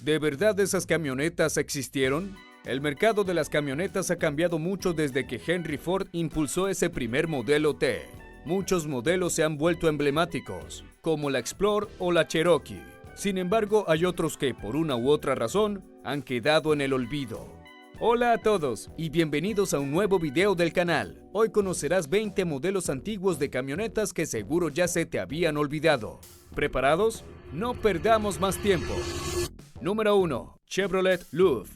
¿De verdad esas camionetas existieron? El mercado de las camionetas ha cambiado mucho desde que Henry Ford impulsó ese primer modelo T. Muchos modelos se han vuelto emblemáticos, como la Explorer o la Cherokee. Sin embargo, hay otros que, por una u otra razón, han quedado en el olvido. Hola a todos y bienvenidos a un nuevo video del canal. Hoy conocerás 20 modelos antiguos de camionetas que seguro ya se te habían olvidado. ¿Preparados? No perdamos más tiempo. Número 1. Chevrolet Louvre.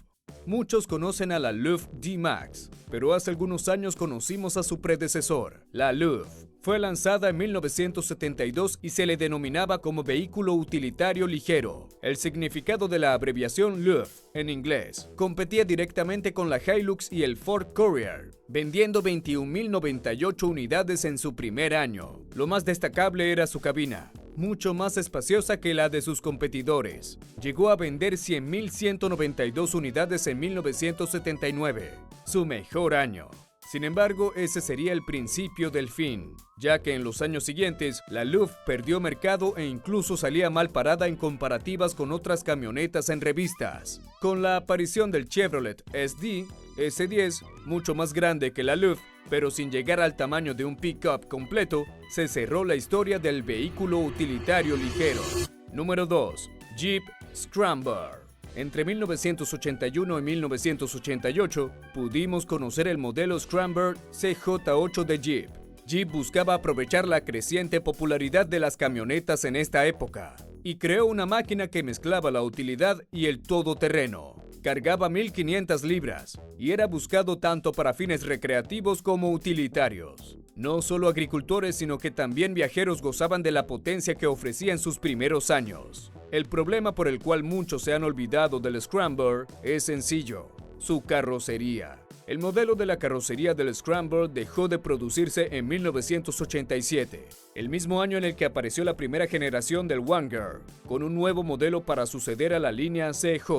Muchos conocen a la Louvre D-Max, pero hace algunos años conocimos a su predecesor, la Louvre. Fue lanzada en 1972 y se le denominaba como vehículo utilitario ligero. El significado de la abreviación Louvre, en inglés, competía directamente con la Hilux y el Ford Courier, vendiendo 21.098 unidades en su primer año. Lo más destacable era su cabina, mucho más espaciosa que la de sus competidores. Llegó a vender 100.192 unidades en 1979, su mejor año. Sin embargo, ese sería el principio del fin, ya que en los años siguientes, la Louvre perdió mercado e incluso salía mal parada en comparativas con otras camionetas en revistas. Con la aparición del Chevrolet SD, S10, mucho más grande que la Louvre, pero sin llegar al tamaño de un pick-up completo, se cerró la historia del vehículo utilitario ligero. Número 2. Jeep Scrambler. Entre 1981 y 1988, pudimos conocer el modelo Scrambler CJ8 de Jeep. Jeep buscaba aprovechar la creciente popularidad de las camionetas en esta época, y creó una máquina que mezclaba la utilidad y el todoterreno. Cargaba 1.500 libras, y era buscado tanto para fines recreativos como utilitarios. No solo agricultores, sino que también viajeros gozaban de la potencia que ofrecía en sus primeros años. El problema por el cual muchos se han olvidado del Scrambler es sencillo: su carrocería. El modelo de la carrocería del Scrambler dejó de producirse en 1987, el mismo año en el que apareció la primera generación del Wanderer, con un nuevo modelo para suceder a la línea CJ.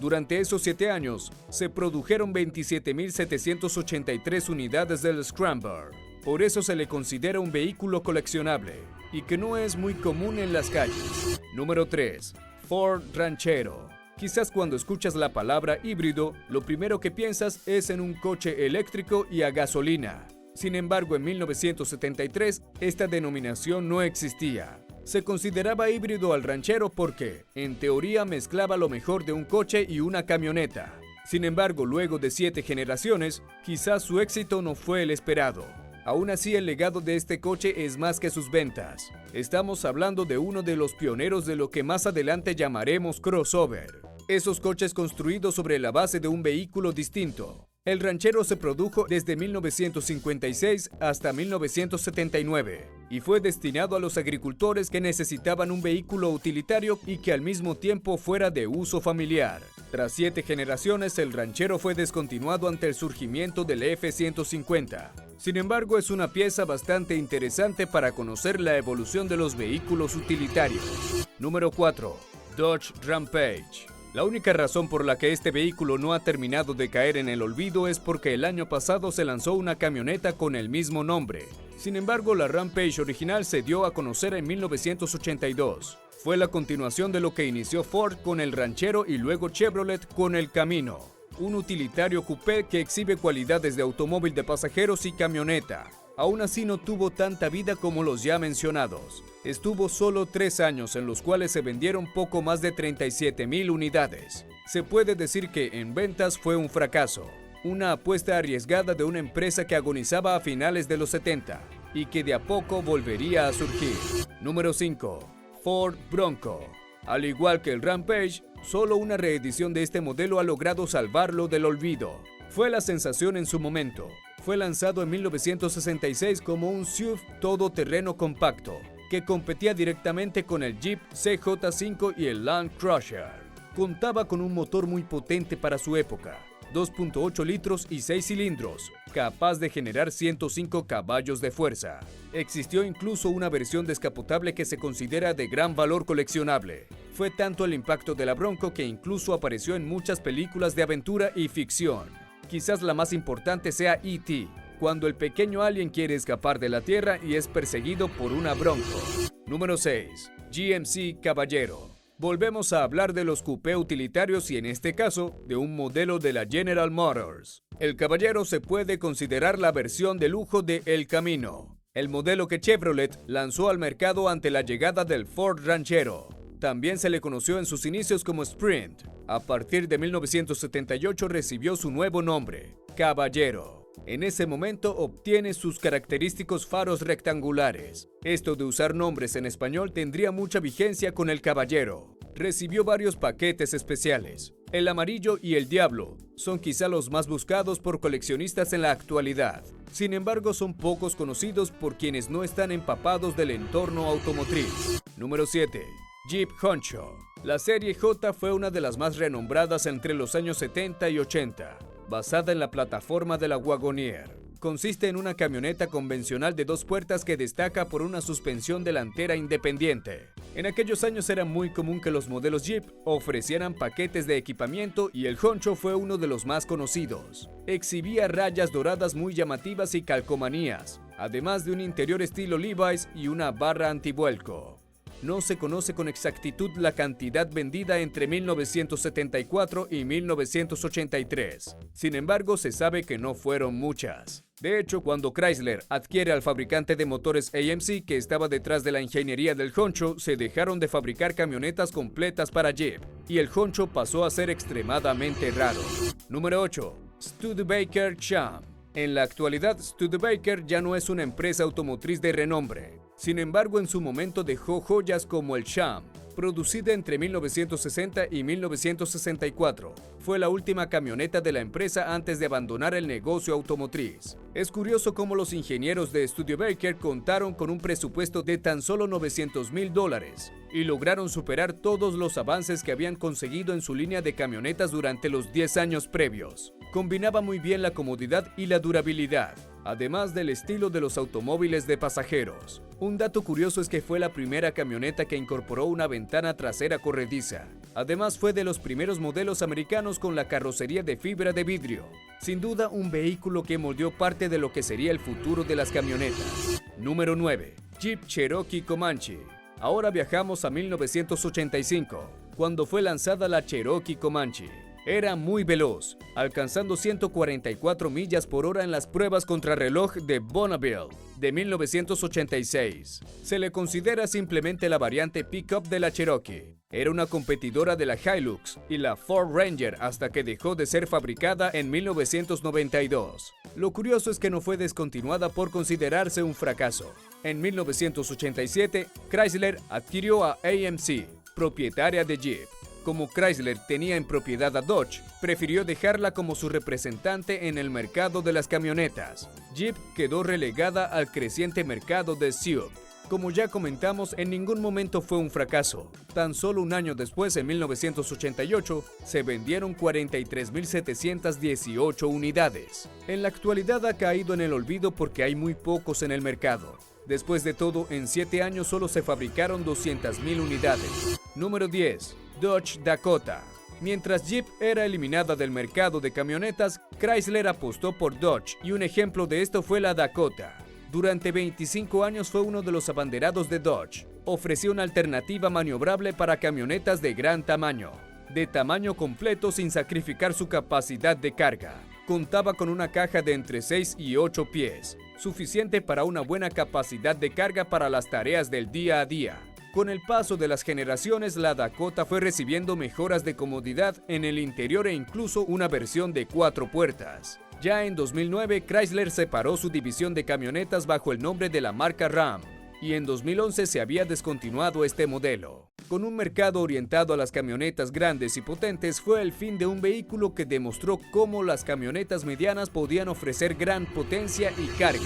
Durante esos 7 años, se produjeron 27.783 unidades del Scrambler. Por eso se le considera un vehículo coleccionable y que no es muy común en las calles. Número 3. Ford Ranchero. Quizás cuando escuchas la palabra híbrido, lo primero que piensas es en un coche eléctrico y a gasolina. Sin embargo, en 1973, esta denominación no existía. Se consideraba híbrido al Ranchero porque, en teoría, mezclaba lo mejor de un coche y una camioneta. Sin embargo, luego de 7 generaciones, quizás su éxito no fue el esperado. Aún así, el legado de este coche es más que sus ventas. Estamos hablando de uno de los pioneros de lo que más adelante llamaremos crossover. Esos coches construidos sobre la base de un vehículo distinto. El Ranchero se produjo desde 1956 hasta 1979 y fue destinado a los agricultores que necesitaban un vehículo utilitario y que al mismo tiempo fuera de uso familiar. Tras 7 generaciones, el Ranchero fue descontinuado ante el surgimiento del F-150. Sin embargo, es una pieza bastante interesante para conocer la evolución de los vehículos utilitarios. Número 4. Dodge Rampage. La única razón por la que este vehículo no ha terminado de caer en el olvido es porque el año pasado se lanzó una camioneta con el mismo nombre. Sin embargo, la Rampage original se dio a conocer en 1982. Fue la continuación de lo que inició Ford con el Ranchero y luego Chevrolet con el Camino, un utilitario coupé que exhibe cualidades de automóvil de pasajeros y camioneta. Aún así no tuvo tanta vida como los ya mencionados. Estuvo solo 3 años en los cuales se vendieron poco más de 37.000 unidades. Se puede decir que en ventas fue un fracaso, una apuesta arriesgada de una empresa que agonizaba a finales de los 70 y que de a poco volvería a surgir. Número 5. Ford Bronco. Al igual que el Rampage, solo una reedición de este modelo ha logrado salvarlo del olvido. Fue la sensación en su momento. Fue lanzado en 1966 como un SUV todoterreno compacto, que competía directamente con el Jeep CJ5 y el Land Cruiser. Contaba con un motor muy potente para su época, 2.8 litros y 6 cilindros, capaz de generar 105 caballos de fuerza. Existió incluso una versión descapotable que se considera de gran valor coleccionable. Fue tanto el impacto de la Bronco que incluso apareció en muchas películas de aventura y ficción. Quizás la más importante sea E.T., cuando el pequeño alien quiere escapar de la Tierra y es perseguido por una Bronco. Número 6. GMC Caballero. Volvemos a hablar de los coupé utilitarios y en este caso de un modelo de la General Motors. El Caballero se puede considerar la versión de lujo de El Camino, el modelo que Chevrolet lanzó al mercado ante la llegada del Ford Ranchero. También se le conoció en sus inicios como Sprint. A partir de 1978 recibió su nuevo nombre, Caballero. En ese momento obtiene sus característicos faros rectangulares. Esto de usar nombres en español tendría mucha vigencia con el Caballero. Recibió varios paquetes especiales. El amarillo y el diablo son quizá los más buscados por coleccionistas en la actualidad. Sin embargo, son pocos conocidos por quienes no están empapados del entorno automotriz. Número 7. Jeep Honcho. La serie J fue una de las más renombradas entre los años 70 y 80, basada en la plataforma de la Wagoneer. Consiste en una camioneta convencional de 2 puertas que destaca por una suspensión delantera independiente. En aquellos años era muy común que los modelos Jeep ofrecieran paquetes de equipamiento y el Honcho fue uno de los más conocidos. Exhibía rayas doradas muy llamativas y calcomanías, además de un interior estilo Levi's y una barra antivuelco. No se conoce con exactitud la cantidad vendida entre 1974 y 1983. Sin embargo, se sabe que no fueron muchas. De hecho, cuando Chrysler adquiere al fabricante de motores AMC que estaba detrás de la ingeniería del Honcho, se dejaron de fabricar camionetas completas para Jeep, y el Honcho pasó a ser extremadamente raro. Número 8. Studebaker Cham. En la actualidad, Studebaker ya no es una empresa automotriz de renombre. Sin embargo, en su momento dejó joyas como el Cham, producida entre 1960 y 1964. Fue la última camioneta de la empresa antes de abandonar el negocio automotriz. Es curioso cómo los ingenieros de Studebaker contaron con un presupuesto de tan solo $900,000 y lograron superar todos los avances que habían conseguido en su línea de camionetas durante los 10 años previos. Combinaba muy bien la comodidad y la durabilidad, además del estilo de los automóviles de pasajeros. Un dato curioso es que fue la primera camioneta que incorporó una ventana trasera corrediza. Además, fue de los primeros modelos americanos con la carrocería de fibra de vidrio. Sin duda, un vehículo que moldeó parte de lo que sería el futuro de las camionetas. Número 9. Jeep Cherokee Comanche. Ahora viajamos a 1985, cuando fue lanzada la Cherokee Comanche. Era muy veloz, alcanzando 144 millas por hora en las pruebas contrarreloj de Bonneville de 1986. Se le considera simplemente la variante pick-up de la Cherokee. Era una competidora de la Hilux y la Ford Ranger hasta que dejó de ser fabricada en 1992. Lo curioso es que no fue descontinuada por considerarse un fracaso. En 1987, Chrysler adquirió a AMC, propietaria de Jeep. Como Chrysler tenía en propiedad a Dodge, prefirió dejarla como su representante en el mercado de las camionetas. Jeep quedó relegada al creciente mercado de SUV. Como ya comentamos, en ningún momento fue un fracaso. Tan solo un año después, en 1988, se vendieron 43.718 unidades. En la actualidad ha caído en el olvido porque hay muy pocos en el mercado. Después de todo, en 7 años solo se fabricaron 200.000 unidades. Número 10. Dodge Dakota. Mientras Jeep era eliminada del mercado de camionetas, Chrysler apostó por Dodge y un ejemplo de esto fue la Dakota. Durante 25 años fue uno de los abanderados de Dodge. Ofreció una alternativa maniobrable para camionetas de gran tamaño, de tamaño completo sin sacrificar su capacidad de carga. Contaba con una caja de entre 6 y 8 pies, suficiente para una buena capacidad de carga para las tareas del día a día. Con el paso de las generaciones, la Dakota fue recibiendo mejoras de comodidad en el interior e incluso una versión de 4 puertas. Ya en 2009, Chrysler separó su división de camionetas bajo el nombre de la marca Ram, y en 2011 se había descontinuado este modelo. Con un mercado orientado a las camionetas grandes y potentes, fue el fin de un vehículo que demostró cómo las camionetas medianas podían ofrecer gran potencia y carga.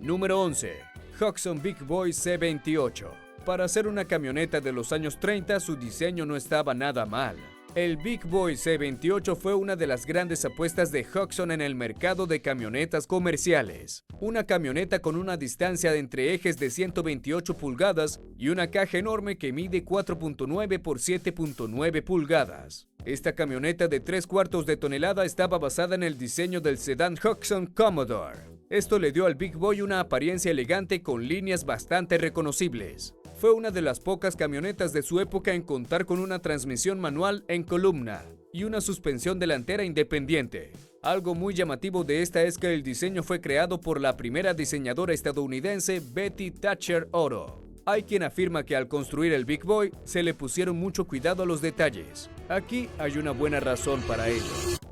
Número 11. Hudson Big Boy C28. Para ser una camioneta de los años 30, su diseño no estaba nada mal. El Big Boy C28 fue una de las grandes apuestas de Hudson en el mercado de camionetas comerciales. Una camioneta con una distancia entre ejes de 128 pulgadas y una caja enorme que mide 4.9 por 7.9 pulgadas. Esta camioneta de 3/4 de tonelada estaba basada en el diseño del sedán Hudson Commodore. Esto le dio al Big Boy una apariencia elegante con líneas bastante reconocibles. Fue una de las pocas camionetas de su época en contar con una transmisión manual en columna y una suspensión delantera independiente. Algo muy llamativo de esta es que el diseño fue creado por la primera diseñadora estadounidense Betty Thatcher Otto. Hay quien afirma que al construir el Big Boy se le pusieron mucho cuidado a los detalles. Aquí hay una buena razón para ello.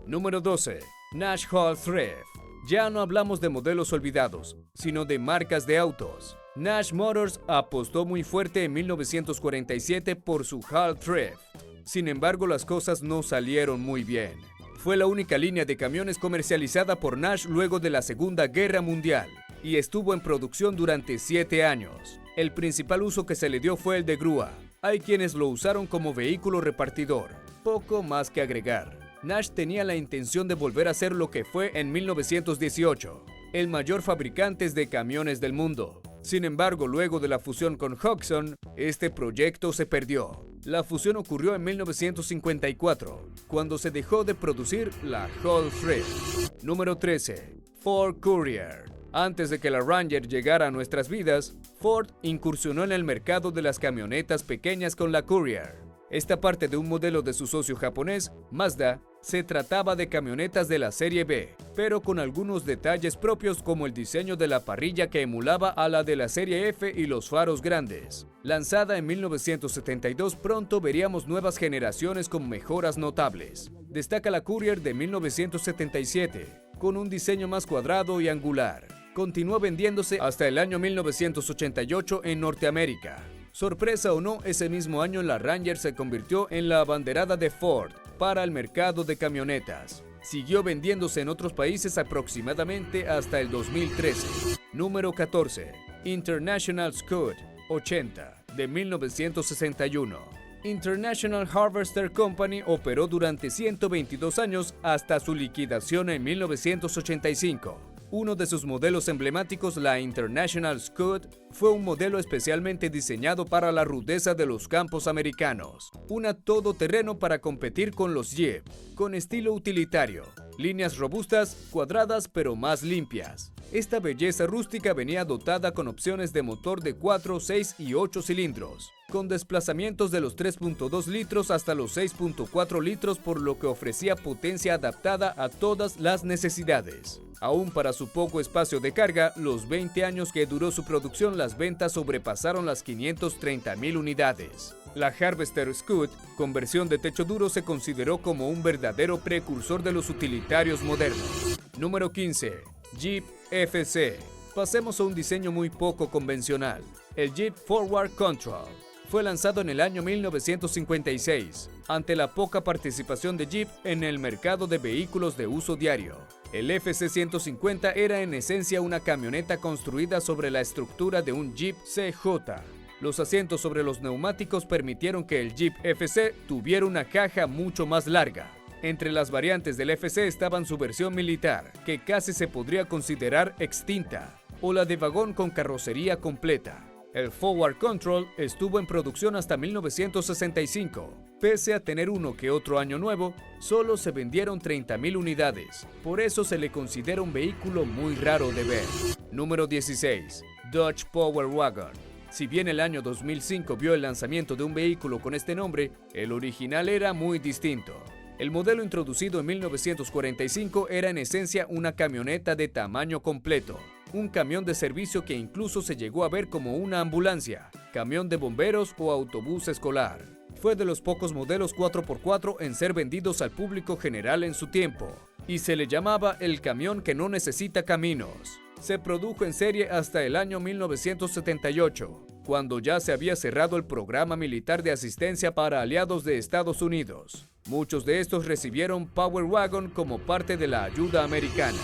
Número 12. Nash Hall Thrift. Ya no hablamos de modelos olvidados, sino de marcas de autos. Nash Motors apostó muy fuerte en 1947 por su Hall Thrift. Sin embargo, las cosas no salieron muy bien. Fue la única línea de camiones comercializada por Nash luego de la Segunda Guerra Mundial y estuvo en producción durante 7 años. El principal uso que se le dio fue el de grúa. Hay quienes lo usaron como vehículo repartidor. Poco más que agregar. Nash tenía la intención de volver a ser lo que fue en 1918, el mayor fabricante de camiones del mundo. Sin embargo, luego de la fusión con Hudson, este proyecto se perdió. La fusión ocurrió en 1954, cuando se dejó de producir la Hall Thrift. Número 13. Ford Courier. Antes de que la Ranger llegara a nuestras vidas, Ford incursionó en el mercado de las camionetas pequeñas con la Courier. Esta parte de un modelo de su socio japonés, Mazda, se trataba de camionetas de la serie B, pero con algunos detalles propios como el diseño de la parrilla que emulaba a la de la serie F y los faros grandes. Lanzada en 1972, pronto veríamos nuevas generaciones con mejoras notables. Destaca la Courier de 1977, con un diseño más cuadrado y angular. Continuó vendiéndose hasta el año 1988 en Norteamérica. Sorpresa o no, ese mismo año la Ranger se convirtió en la abanderada de Ford para el mercado de camionetas. Siguió vendiéndose en otros países aproximadamente hasta el 2013. Número 14. International Scud 80 de 1961. International Harvester Company operó durante 122 años hasta su liquidación en 1985. Uno de sus modelos emblemáticos, la International Scud, fue un modelo especialmente diseñado para la rudeza de los campos americanos. Una todoterreno para competir con los Jeep, con estilo utilitario, líneas robustas, cuadradas pero más limpias. Esta belleza rústica venía dotada con opciones de motor de 4, 6 y 8 cilindros, con desplazamientos de los 3.2 litros hasta los 6.4 litros, por lo que ofrecía potencia adaptada a todas las necesidades. Aún para su poco espacio de carga, los 20 años que duró su producción, las ventas sobrepasaron las 530,000 unidades. La Harvester Scud, con versión de techo duro, se consideró como un verdadero precursor de los utilitarios modernos. Número 15. Jeep FC. Pasemos a un diseño muy poco convencional, el Jeep Forward Control. Fue lanzado en el año 1956, ante la poca participación de Jeep en el mercado de vehículos de uso diario. El FC-150 era en esencia una camioneta construida sobre la estructura de un Jeep CJ. Los asientos sobre los neumáticos permitieron que el Jeep FC tuviera una caja mucho más larga. Entre las variantes del FC estaban su versión militar, que casi se podría considerar extinta, o la de vagón con carrocería completa. El Forward Control estuvo en producción hasta 1965. Pese a tener uno que otro año nuevo, solo se vendieron 30,000 unidades. Por eso se le considera un vehículo muy raro de ver. Número 16. Dodge Power Wagon. Si bien el año 2005 vio el lanzamiento de un vehículo con este nombre, el original era muy distinto. El modelo introducido en 1945 era en esencia una camioneta de tamaño completo, un camión de servicio que incluso se llegó a ver como una ambulancia, camión de bomberos o autobús escolar. Fue de los pocos modelos 4x4 en ser vendidos al público general en su tiempo, y se le llamaba el camión que no necesita caminos. Se produjo en serie hasta el año 1978, cuando ya se había cerrado el programa militar de asistencia para aliados de Estados Unidos. Muchos de estos recibieron Power Wagon como parte de la ayuda americana.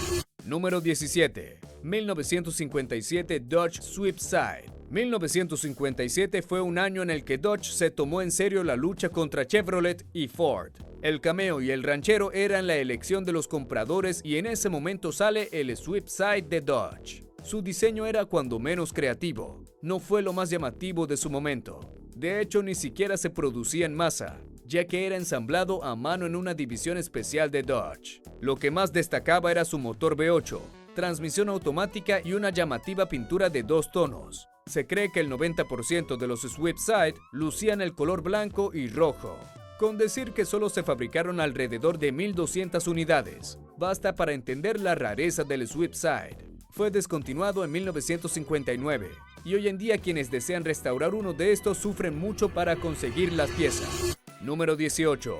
Número 17. 1957 Dodge Sweepside. 1957 fue un año en el que Dodge se tomó en serio la lucha contra Chevrolet y Ford. El Cameo y el Ranchero eran la elección de los compradores y en ese momento sale el Sweepside de Dodge. Su diseño era cuando menos creativo, no fue lo más llamativo de su momento. De hecho, ni siquiera se producía en masa, ya que era ensamblado a mano en una división especial de Dodge. Lo que más destacaba era su motor V8, transmisión automática y una llamativa pintura de 2 tonos. Se cree que el 90% de los Swiftside lucían el color blanco y rojo. Con decir que solo se fabricaron alrededor de 1200 unidades, basta para entender la rareza del Swiftside. Fue descontinuado en 1959 y hoy en día quienes desean restaurar uno de estos sufren mucho para conseguir las piezas. Número 18.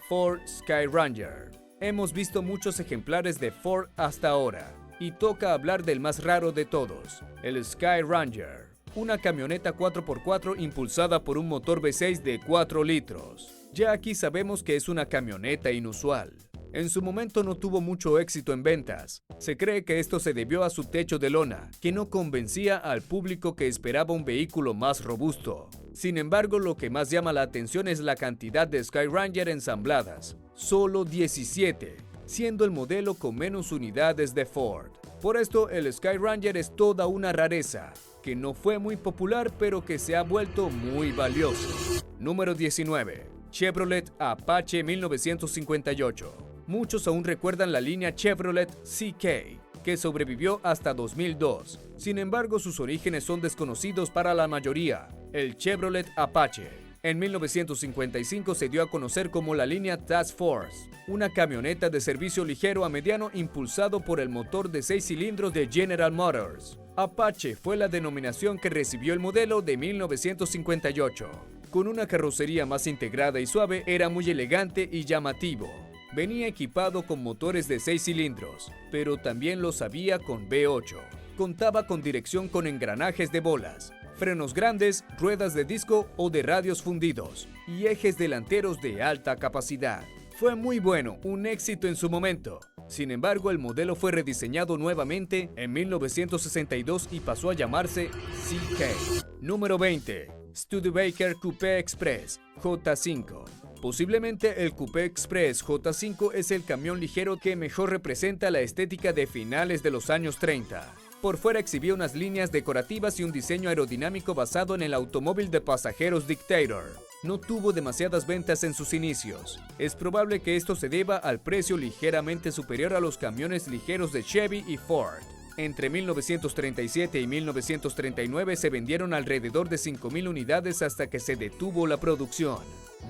Ford Skyranger. Hemos visto muchos ejemplares de Ford hasta ahora y toca hablar del más raro de todos, el Skyranger. Una camioneta 4x4 impulsada por un motor V6 de 4 litros. Ya aquí sabemos que es una camioneta inusual. En su momento no tuvo mucho éxito en ventas. Se cree que esto se debió a su techo de lona, que no convencía al público que esperaba un vehículo más robusto. Sin embargo, lo que más llama la atención es la cantidad de Skyranger ensambladas. Solo 17, siendo el modelo con menos unidades de Ford. Por esto, el Skyranger es toda una rareza, que no fue muy popular pero que se ha vuelto muy valioso. Número 19. Chevrolet Apache 1958. Muchos aún recuerdan la línea Chevrolet CK, que sobrevivió hasta 2002. Sin embargo, sus orígenes son desconocidos para la mayoría. El Chevrolet Apache en 1955 se dio a conocer como la línea Task Force, una camioneta de servicio ligero a mediano impulsado por el motor de 6 cilindros de General Motors. Apache fue la denominación que recibió el modelo de 1958. Con una carrocería más integrada y suave, era muy elegante y llamativo. Venía equipado con motores de 6 cilindros, pero también los había con V8. Contaba con dirección con engranajes de bolas, frenos grandes, ruedas de disco o de radios fundidos y ejes delanteros de alta capacidad. Fue muy bueno, un éxito en su momento. Sin embargo, el modelo fue rediseñado nuevamente en 1962 y pasó a llamarse CK. Número 20. Studebaker Coupé Express J5. Posiblemente el Coupé Express J5 es el camión ligero que mejor representa la estética de finales de los años 30. Por fuera exhibía unas líneas decorativas y un diseño aerodinámico basado en el automóvil de pasajeros Dictator. No tuvo demasiadas ventas en sus inicios. Es probable que esto se deba al precio ligeramente superior a los camiones ligeros de Chevy y Ford. Entre 1937 y 1939 se vendieron alrededor de 5,000 unidades hasta que se detuvo la producción.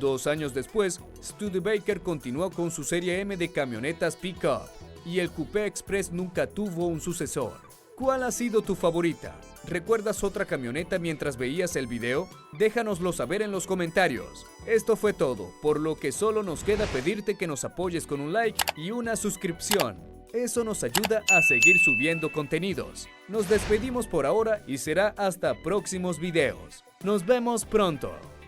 2 años después, Studebaker continuó con su serie M de camionetas pick-up y el Coupé Express nunca tuvo un sucesor. ¿Cuál ha sido tu favorita? ¿Recuerdas otra camioneta mientras veías el video? Déjanoslo saber en los comentarios. Esto fue todo, por lo que solo nos queda pedirte que nos apoyes con un like y una suscripción. Eso nos ayuda a seguir subiendo contenidos. Nos despedimos por ahora y será hasta próximos videos. Nos vemos pronto.